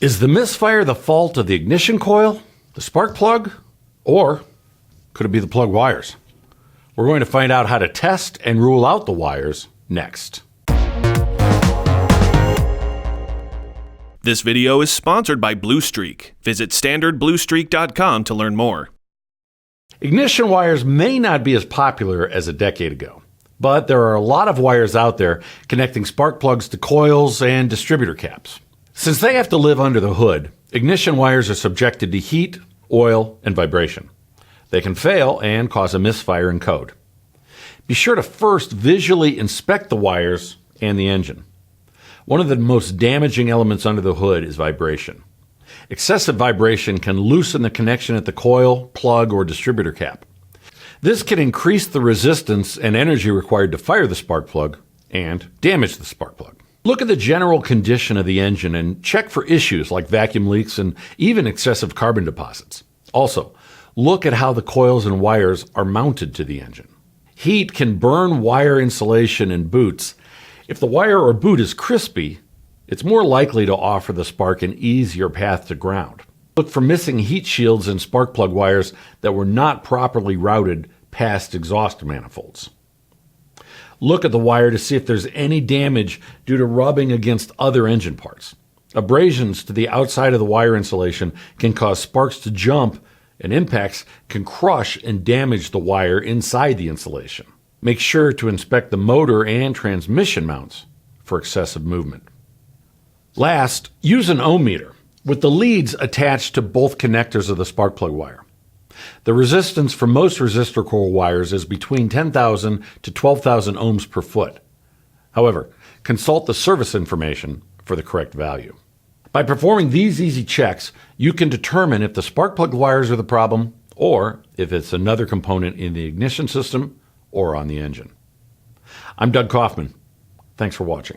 Is the misfire the fault of the ignition coil, the spark plug, or could it be the plug wires? We're going to find out how to test and rule out the wires next. This video is sponsored by Blue Streak. Visit standardbluestreak.com to learn more. Ignition wires may not be as popular as a decade ago, but there are a lot of wires out there connecting spark plugs to coils and distributor caps. Since they have to live under the hood, ignition wires are subjected to heat, oil, and vibration. They can fail and cause a misfire in code. Be sure to first visually inspect the wires and the engine. One of the most damaging elements under the hood is vibration. Excessive vibration can loosen the connection at the coil, plug, or distributor cap. This can increase the resistance and energy required to fire the spark plug and damage the spark plug. Look at the general condition of the engine and check for issues like vacuum leaks and even excessive carbon deposits. Also, look at how the coils and wires are mounted to the engine. Heat can burn wire insulation and boots. If the wire or boot is crispy, it's more likely to offer the spark an easier path to ground. Look for missing heat shields and spark plug wires that were not properly routed past exhaust manifolds. Look at the wire to see if there's any damage due to rubbing against other engine parts. Abrasions to the outside of the wire insulation can cause sparks to jump, and impacts can crush and damage the wire inside the insulation. Make sure to inspect the motor and transmission mounts for excessive movement. Last, use an ohm meter with the leads attached to both connectors of the spark plug wire. The resistance for most resistor coil wires is between 10,000 to 12,000 ohms per foot. However, consult the service information for the correct value. By performing these easy checks, you can determine if the spark plug wires are the problem or if it's another component in the ignition system or on the engine. I'm Doug Kaufman. Thanks for watching.